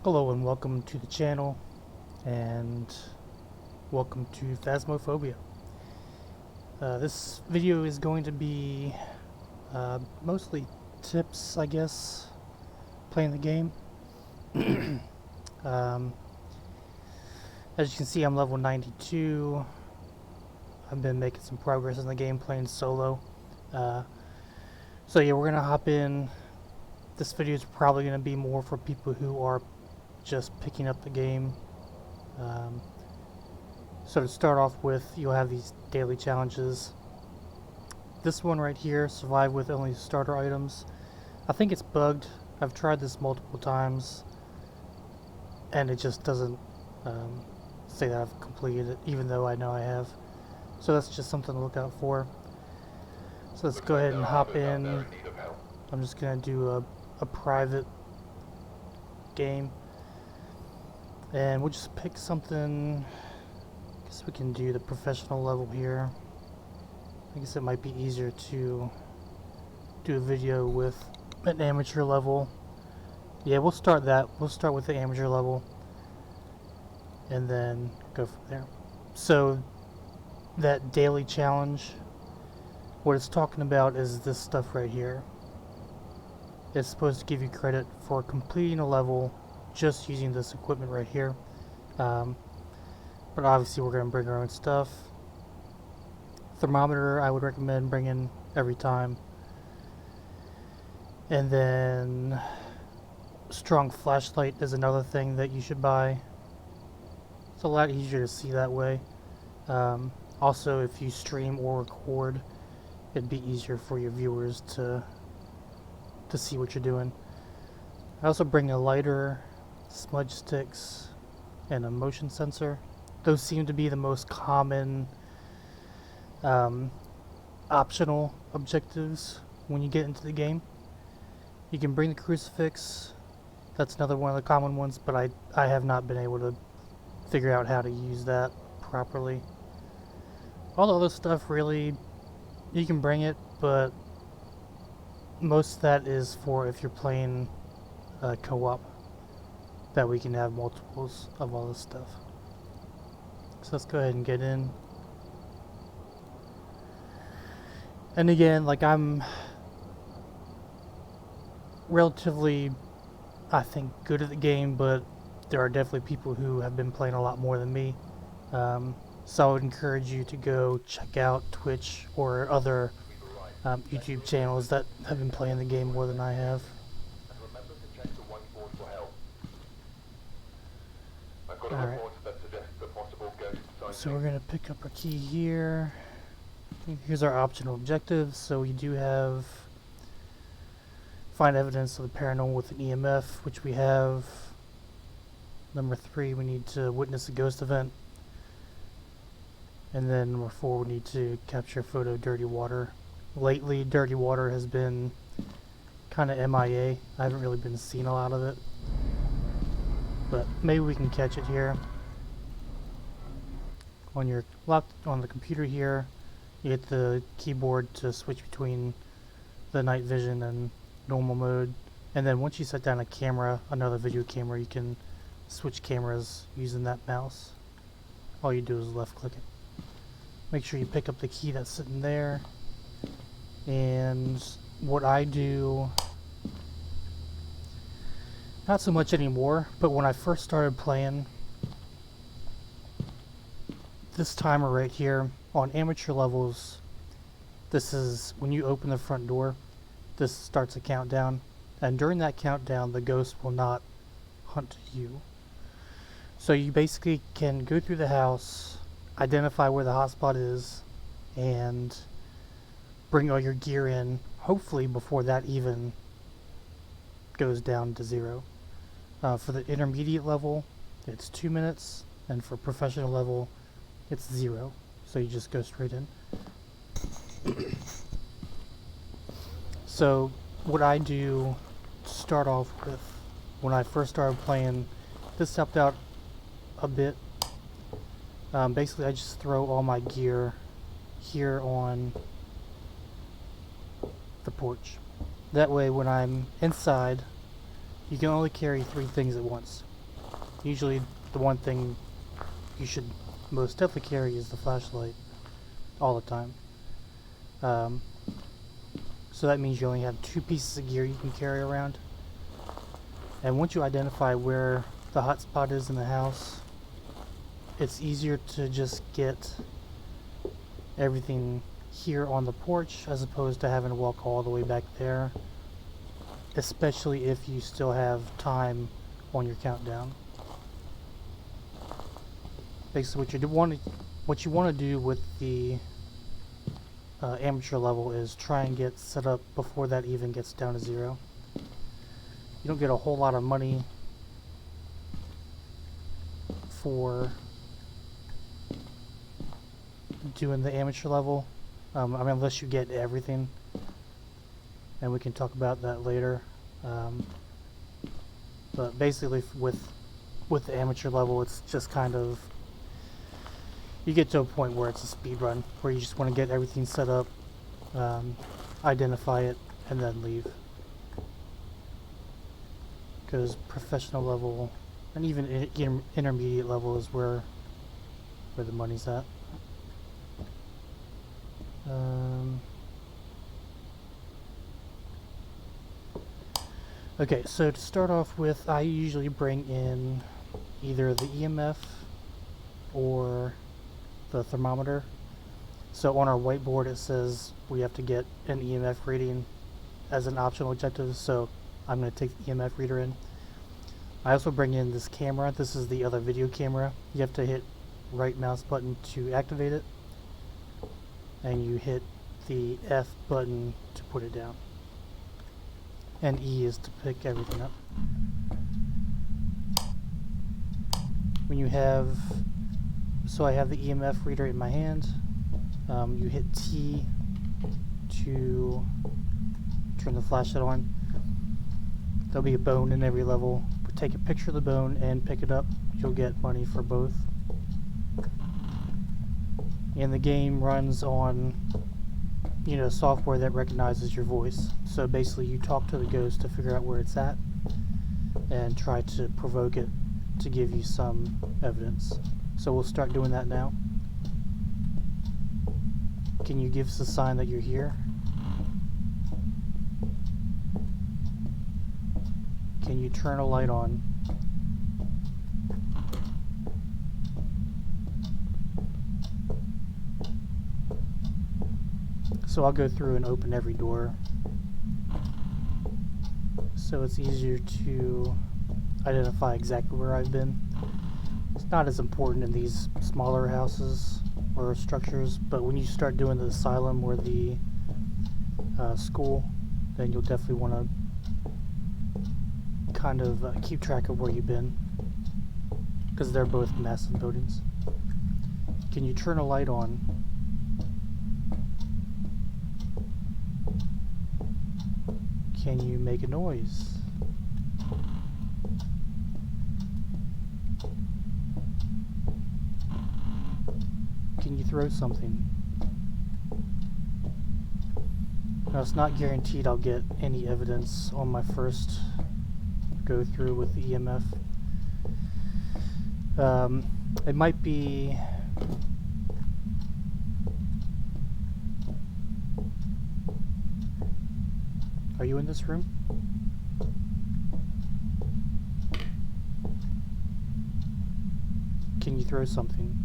Hello and welcome to the channel, and welcome to Phasmophobia. This video is going to be mostly tips, I guess, playing the game. um, as you can see, I'm level 92. I've been making some progress in the game playing solo. So yeah, we're going to hop in. This video is probably going to be more for people who are just picking up the game. So to start off with, you'll have these daily challenges. This one right here, survive with only starter items. I think it's bugged. I've tried this multiple times and it just doesn't say that I've completed it, even though I know I have. So that's just something to look out for. So let's go ahead and hop in. I'm just going to do a private game. And we'll just pick something. I guess we can do the professional level here. I guess it might be easier to do a video with an amateur level. Yeah, we'll start that. We'll start with the amateur level and then go from there. So that daily challenge, what it's talking about is this stuff right here. It's supposed to give you credit for completing a level just using this equipment right here. But obviously we're going to bring our own stuff. Thermometer I would recommend bringing every time. And then strong flashlight is another thing that you should buy. It's a lot easier to see that way. Also, if you stream or record, it'd be easier for your viewers to see what you're doing. I also bring a lighter, smudge sticks, and a motion sensor. Those seem to be the most common optional objectives when you get into the game. You can bring the crucifix. That's another one of the common ones, but I have not been able to figure out how to use that properly. All the other stuff, really, you can bring it, but most of that is for if you're playing co-op, that we can have multiples of all this stuff. So let's go ahead and get in. And again, like, I'm relatively, I think, good at the game, but there are definitely people who have been playing a lot more than me. So I would encourage you to go check out Twitch or other YouTube channels that have been playing the game more than I have. Alright, so we're going to pick up our key here. Here's our optional objectives. So we do have find evidence of the paranormal with an EMF, which we have. Number 3, we need to witness a ghost event. And then number 4, we need to capture a photo of dirty water. Lately, dirty water has been kind of MIA. I haven't really been seeing a lot of it, but maybe we can catch it here. On your on the computer here, you hit the keyboard to switch between the night vision and normal mode, and then once you set down a camera, another video camera, you can switch cameras using that mouse. All you do is left click it. Make sure you pick up the key that's sitting there. And what I do, not so much anymore, but when I first started playing, this timer right here on amateur levels, this is when you open the front door, this starts a countdown, and during that countdown the ghost will not hunt you. So you basically can go through the house, identify where the hotspot is, and bring all your gear in, hopefully before that even goes down to 0. For the intermediate level, it's 2 minutes, and for professional level, it's 0. So you just go straight in. So what I do to start off with, when I first started playing, this helped out a bit. Basically, I just throw all my gear here on the porch. That way, when I'm inside, you can only carry 3 things at once. Usually the one thing you should most definitely carry is the flashlight all the time. So that means you only have 2 pieces of gear you can carry around. And once you identify where the hotspot is in the house, it's easier to just get everything here on the porch as opposed to having to walk all the way back there, especially if you still have time on your countdown. Basically what you want to do with the amateur level is try and get set up before that even gets down to 0. You don't get a whole lot of money for doing the amateur level, I mean, unless you get everything, and we can talk about that later. But basically with the amateur level, it's just kind of, you get to a point where it's a speed run, where you just want to get everything set up, identify it, and then leave. Because professional level and even intermediate level is where the money's at. Okay, so to start off with, I usually bring in either the EMF or the thermometer. So on our whiteboard it says we have to get an EMF reading as an optional objective, so I'm going to take the EMF reader in. I also bring in this camera. This is the other video camera. You have to hit right mouse button to activate it, and you hit the F button to put it down, and E is to pick everything up. When you have, so I have the EMF reader in my hand, you hit T to turn the flashlight on. There'll be a bone in every level. Take a picture of the bone and pick it up. You'll get money for both. And the game runs on, you know, software that recognizes your voice. So basically you talk to the ghost to figure out where it's at and try to provoke it to give you some evidence. So we'll start doing that now. Can you give us a sign that you're here? Can you turn a light on? So I'll go through and open every door, so it's easier to identify exactly where I've been. It's not as important in these smaller houses or structures, but when you start doing the asylum or the school, then you'll definitely want to kind of keep track of where you've been, because they're both massive buildings. Can you turn a light on? Can you make a noise? Can you throw something? Now, it's not guaranteed I'll get any evidence on my first go through with the EMF. It might be Are you in this room? Can you throw something?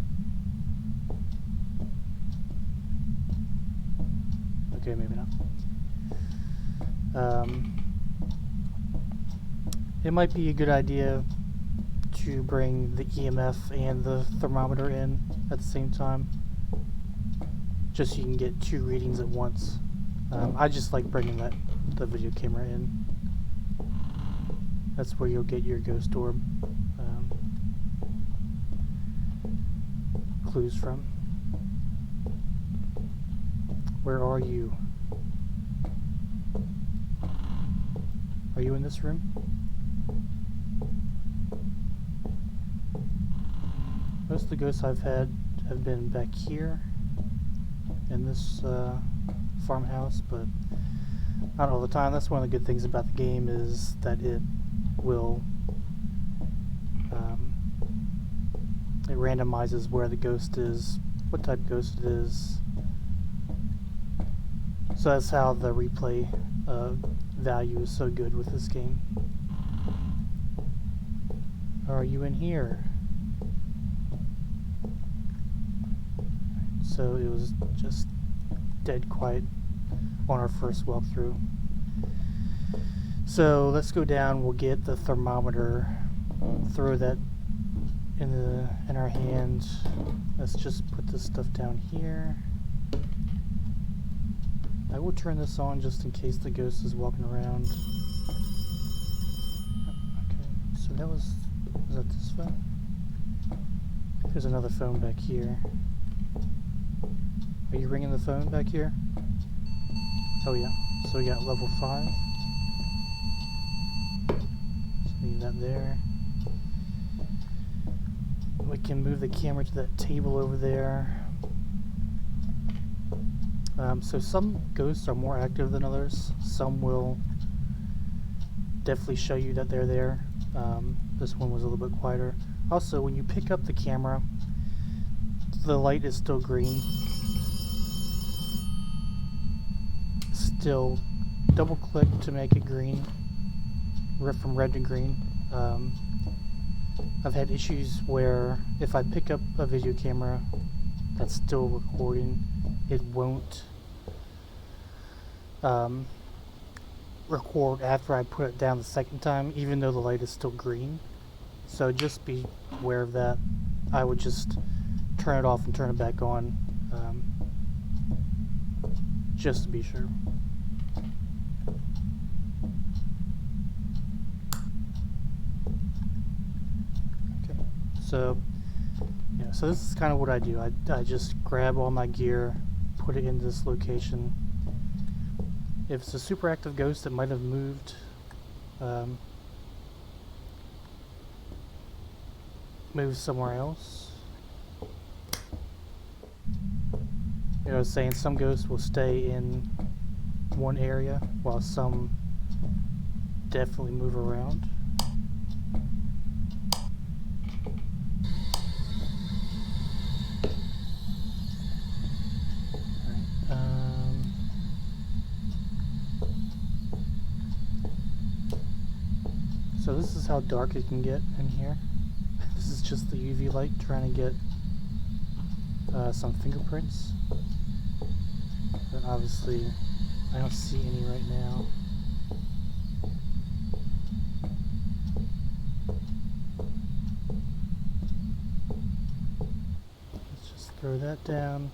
Okay, maybe not. It might be a good idea to bring the EMF and the thermometer in at the same time, just so you can get 2 readings at once. I just like bringing the video camera in. That's where you'll get your ghost orb clues from. Where are you? Are you in this room? Most of the ghosts I've had have been back here in this farmhouse, but not all the time. That's one of the good things about the game, is that it will it randomizes where the ghost is, what type of ghost it is. So that's how the replay value is so good with this game. Are you in here? So it was just dead quiet on our first walkthrough. So let's go down, we'll get the thermometer, throw that in our hand. Let's just put this stuff down here. I will turn this on just in case the ghost is walking around. Okay, so that was that this phone? There's another phone back here. Are you ringing the phone back here? Oh yeah, so we got level 5. Just leave that there. We can move the camera to that table over there. So some ghosts are more active than others. Some will definitely show you that they're there. This one was a little bit quieter. Also, when you pick up the camera, the light is still green. Still, double click to make it green, from red to green. I've had issues where if I pick up a video camera that's still recording, it won't record after I put it down the second time, even though the light is still green. So just be aware of that. I would just turn it off and turn it back on, just to be sure. Okay, so yeah, so this is kind of what I do. I just grab all my gear, put it in this location. If it's a super active ghost that might have moved, move somewhere else. You know, I was saying some ghosts will stay in one area while some definitely move around. So this is how dark it can get in here. This is just the UV light trying to get some fingerprints. But obviously, I don't see any right now. Let's just throw that down.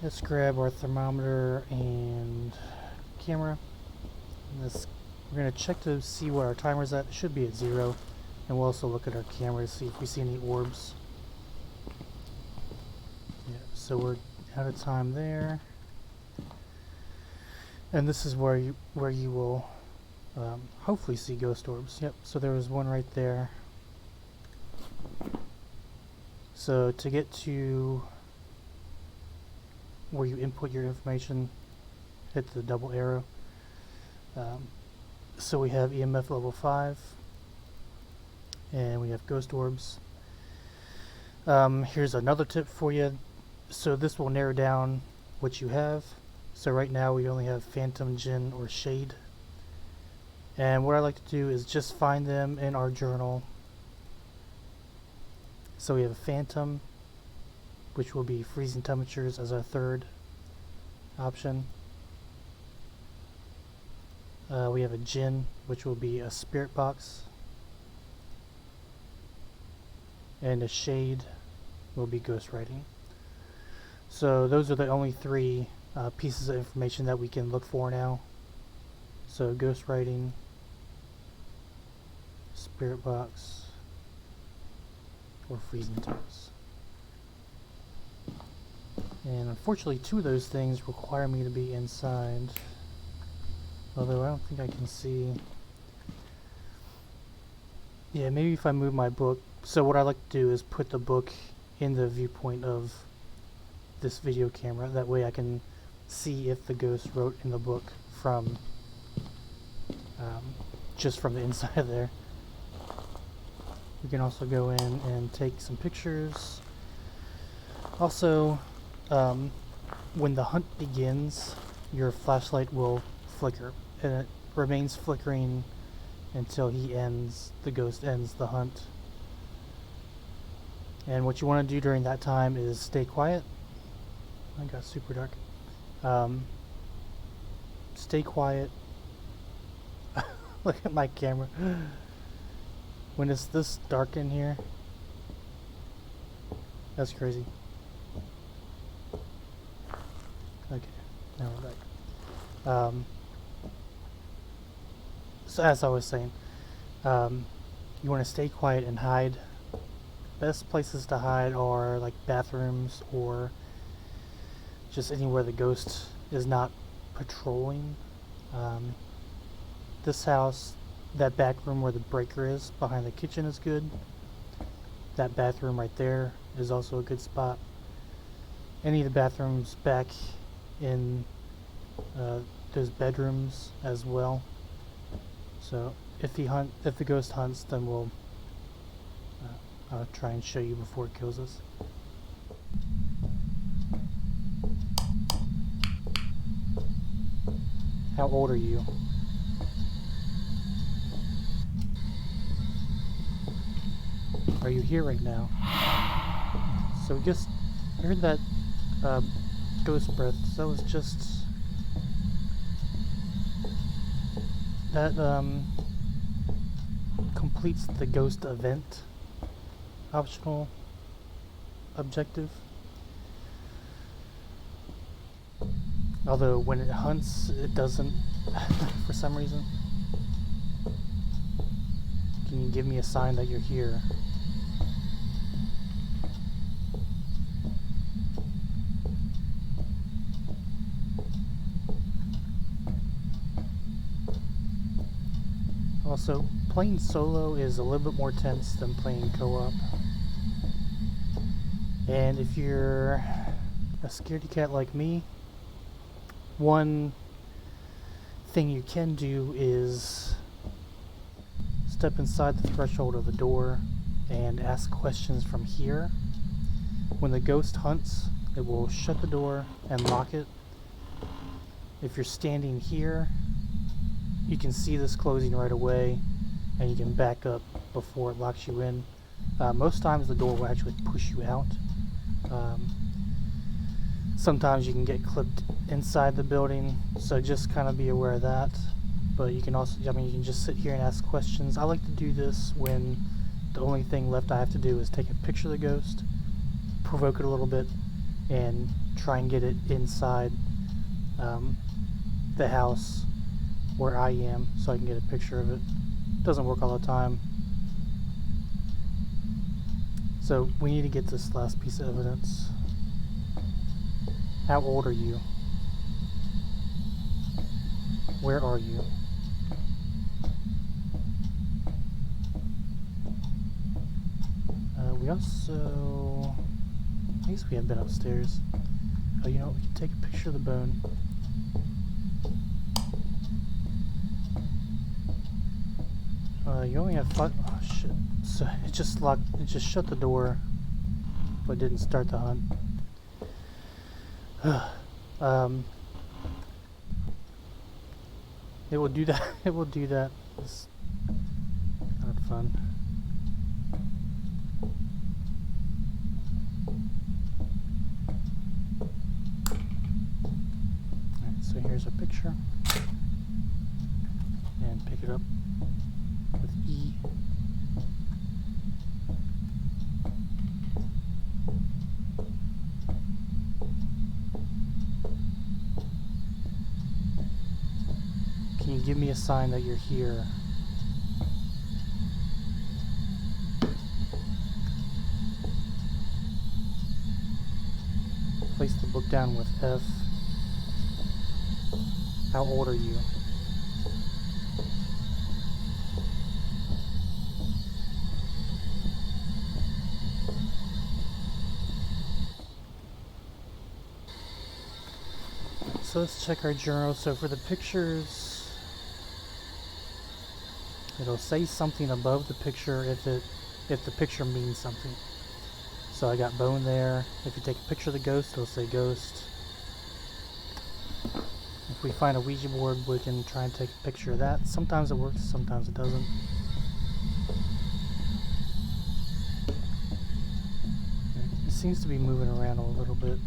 Let's grab our thermometer and camera. And we're going to check to see what our timer's at. It should be at 0. And we'll also look at our camera to see if we see any orbs. Yeah, so we're out of time there. And this is where you will hopefully see ghost orbs. Yep, so there was one right there. So to get to where you input your information, hit the double arrow. So we have EMF level 5, and we have ghost orbs. Here's another tip for you. So this will narrow down what you have. So right now we only have phantom, djinn, or shade. And what I like to do is just find them in our journal. So we have a phantom, which will be freezing temperatures as our third option. We have a djinn, which will be a spirit box, and a shade will be ghostwriting. So those are the only 3 pieces of information that we can look for now. So ghostwriting, spirit box, or freezing temps. And unfortunately 2 of those things require me to be inside. Although I don't think I can see. Yeah, maybe if I move my book. So what I like to do is put the book in the viewpoint of this video camera. That way I can see if the ghost wrote in the book from just from the inside of there. We can also go in and take some pictures. Also, when the hunt begins, your flashlight will flicker, and it remains flickering until the ghost ends the hunt. And what you want to do during that time is stay quiet. I got super dark. Stay quiet. Look at my camera. When it's this dark in here, that's crazy. Okay, now we're back. So as I was saying, you want to stay quiet and hide. Best places to hide are like bathrooms or just anywhere the ghost is not patrolling. This house, that back room where the breaker is behind the kitchen is good. That bathroom right there is also a good spot. Any of the bathrooms back in those bedrooms as well. So if the ghost hunts, then we'll try and show you before it kills us. How old are you? Are you here right now? So we just heard that ghost breath. So that was just that completes the ghost event optional objective. Although when it hunts, it doesn't for some reason. Can you give me a sign that you're here? Also, playing solo is a little bit more tense than playing co-op. And if you're a scaredy cat like me, one thing you can do is step inside the threshold of the door and ask questions from here. When the ghost hunts, it will shut the door and lock it. If you're standing here, you can see this closing right away, and you can back up before it locks you in. Most times the door will actually push you out. Sometimes you can get clipped inside the building, so just kind of be aware of that. But you can also, you can just sit here and ask questions. I like to do this when the only thing left I have to do is take a picture of the ghost, provoke it a little bit, and try and get it inside the house where I am, so I can get a picture of it. Doesn't work all the time. So we need to get this last piece of evidence. How old are you? Where are you? We also, I guess we have been upstairs. Oh, you know what? We can take a picture of the bone. You only have 5. Oh shit! So it just locked. It just shut the door, but didn't start the hunt. It will do that. It will do that. It's not fun. Alright, so here's a picture. And pick it up with E. Can you give me a sign that you're here? Place the book down with F. How old are you? So let's check our journal. So for the pictures, it'll say something above the picture if it if the picture means something. So I got bone there. If you take a picture of the ghost, it'll say ghost. If we find a Ouija board, we can try and take a picture of that. Sometimes it works, sometimes it doesn't. It seems to be moving around a little bit.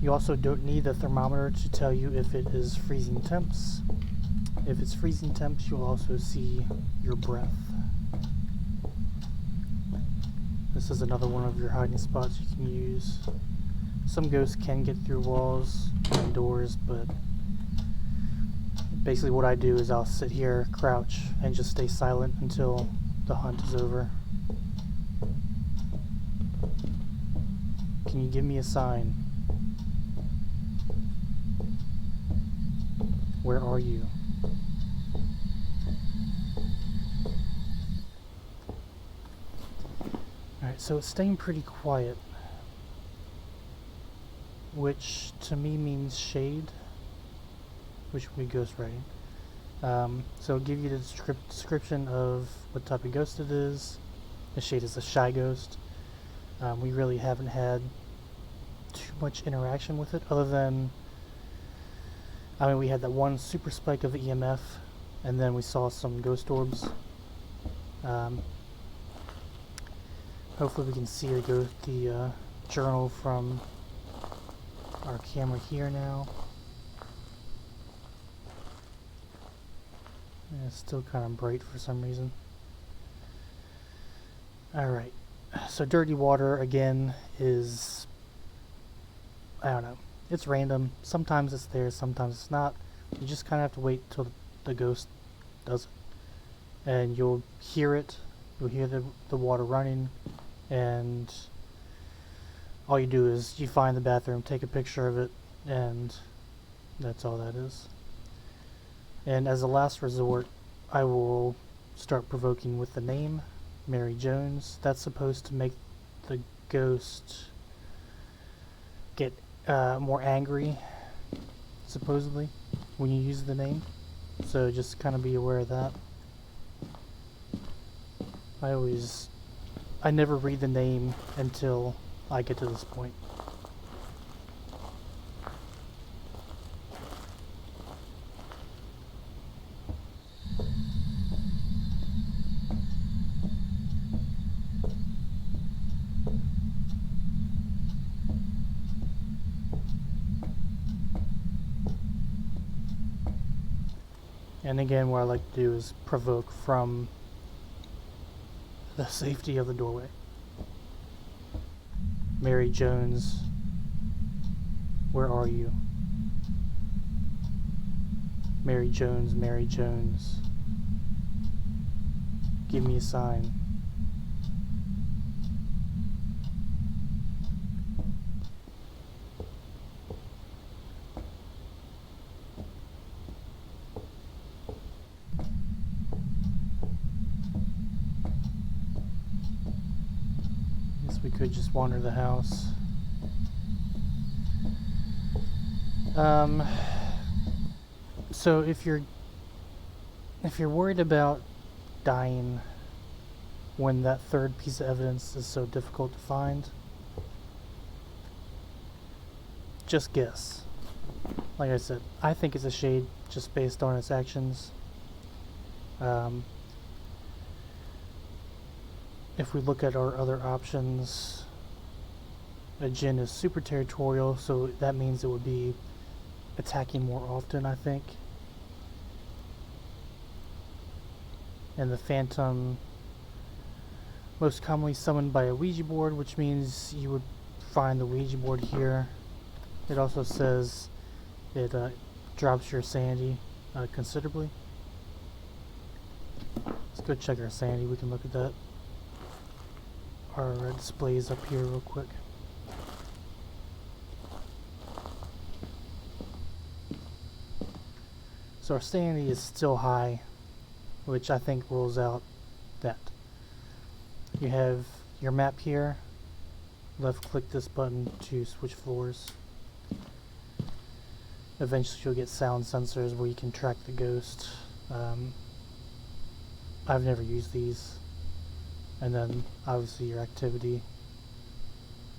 You also don't need the thermometer to tell you if it is freezing temps. If it's freezing temps, you'll also see your breath. This is another one of your hiding spots you can use. Some ghosts can get through walls and doors, but basically what I do is I'll sit here, crouch, and just stay silent until the hunt is over. Can you give me a sign? Where are you? Alright, so it's staying pretty quiet, which to me means shade, which would be ghostwriting. So it'll give you the description of what type of ghost it is. The shade is a shy ghost. We really haven't had too much interaction with it, other than, I mean, we had that one super spike of the EMF, and then we saw some ghost orbs. Hopefully we can see the journal from our camera here now. And it's still kind of bright for some reason. Alright, so dirty water again is, I don't know, it's random. Sometimes it's there, sometimes it's not. You just kind of have to wait till the ghost does it. And you'll hear it, you'll hear the water running, and all you do is you find the bathroom, take a picture of it, and that's all that is. And as a last resort, I will start provoking with the name, Mary Jones. That's supposed to make the ghost get more angry, supposedly, when you use the name. So just kind of be aware of that. I never read the name until I get to this point. And again, what I like to do is provoke from the safety of the doorway. Mary Jones, where are you? Mary Jones, give me a sign. We could just wander the house. So if you're worried about dying when that third piece of evidence is so difficult to find, just guess. Like I said, I think it's a shade just based on its actions. If we look at our other options, a djinn is super territorial, so that means it would be attacking more often, I think. And the phantom, most commonly summoned by a Ouija board, which means you would find the Ouija board here. It also says it drops your sanity considerably. Let's go check our sanity, we can look at that. Our displays up here real quick. So our sanity is still high, which I think rules out that. You have your map here. Left click this button to switch floors. Eventually you'll get sound sensors where you can track the ghost. I've never used these. And then obviously your activity.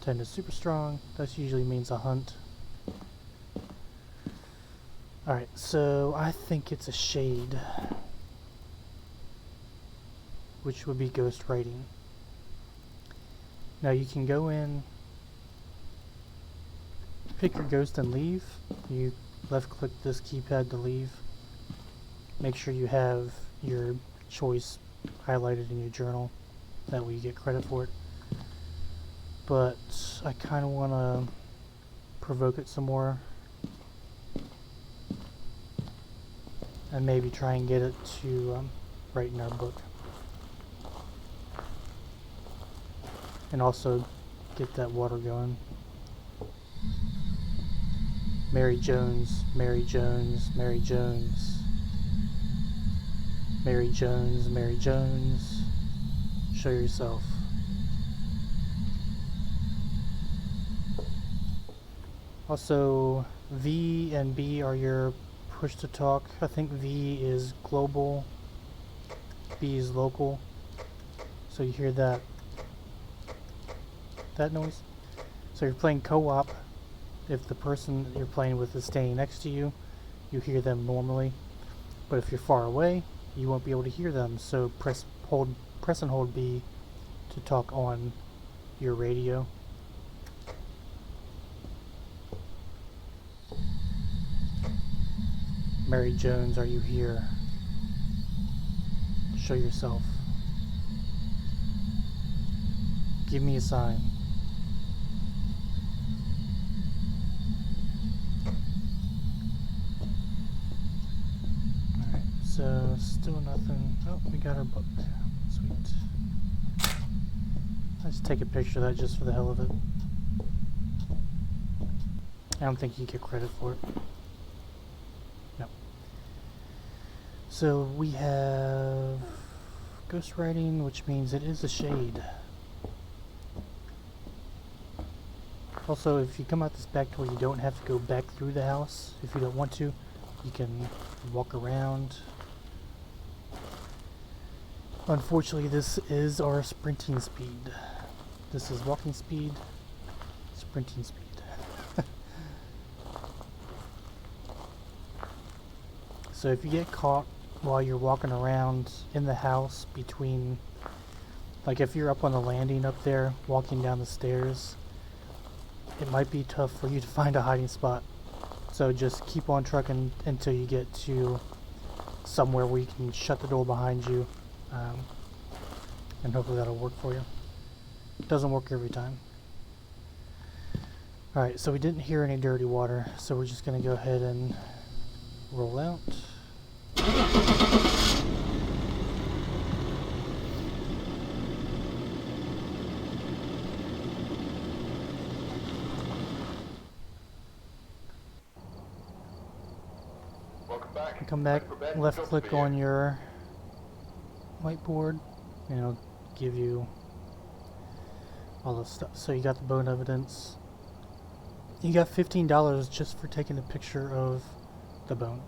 10 is super strong. That usually means a hunt. Alright, so I think it's a shade, which would be ghost writing. Now you can go in, pick your ghost and leave. You left click this keypad to leave. Make sure you have your choice highlighted in your journal. That way you get credit for it. But I kind of want to provoke it some more. And maybe try and get it to write in our book. And also get that water going. Mary Jones, Mary Jones, Mary Jones. Mary Jones, Mary Jones. Show yourself. Also, V and B are your push to talk. I think V is global, B is local. So you hear that noise. So you're playing co-op. If the person that you're playing with is standing next to you, you hear them normally. But if you're far away, you won't be able to hear them. So press and hold B to talk on your radio. Mary Jones, are you here? Show yourself. Give me a sign. Alright, so still nothing. Oh, we got our book. Sweet. Let's take a picture of that just for the hell of it. I don't think you get credit for it. No. So we have ghostwriting, which means it is a shade. Also, if you come out this back door, you don't have to go back through the house. If you don't want to, you can walk around. Unfortunately, this is our sprinting speed. This is walking speed, sprinting speed. So if you get caught while you're walking around in the house between, like if you're up on the landing up there, walking down the stairs, it might be tough for you to find a hiding spot. So just keep on trucking until you get to somewhere where you can shut the door behind you, and hopefully that'll work for you. It doesn't work every time. Alright, so we didn't hear any dirty water, so we're just going to go ahead and roll out. Come back, left click on your whiteboard, and it'll give you all this stuff. So you got the bone evidence. You got $15 just for taking a picture of the bone.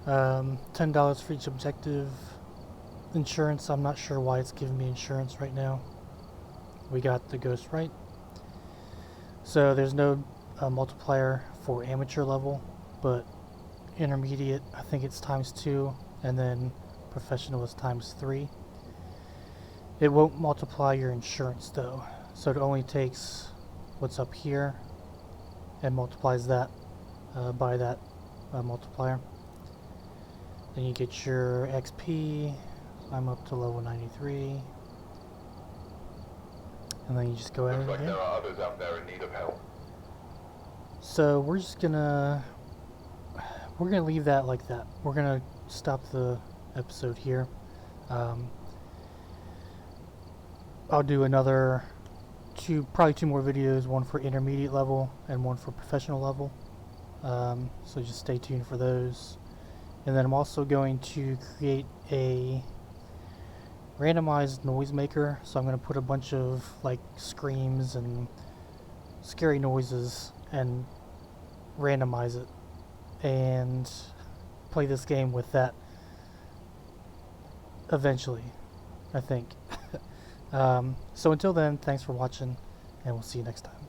$10 for each objective. Insurance, I'm not sure why it's giving me insurance right now. We got the ghost right. So there's no multiplier for amateur level, but intermediate, I think it's ×2, and then professional is ×3. It won't multiply your insurance though, so it only takes what's up here and multiplies that by that multiplier. Then you get your XP. I'm up to level 93, and then you just go ahead and there are others out there in need of help. So we're gonna leave that like that. We're gonna stop the episode here. I'll do another probably two more videos, one for intermediate level and one for professional level. So just stay tuned for those. And then I'm also going to create a randomized noise maker. So I'm going to put a bunch of like screams and scary noises and randomize it and play this game with that eventually, I think. So until then, thanks for watching, and we'll see you next time.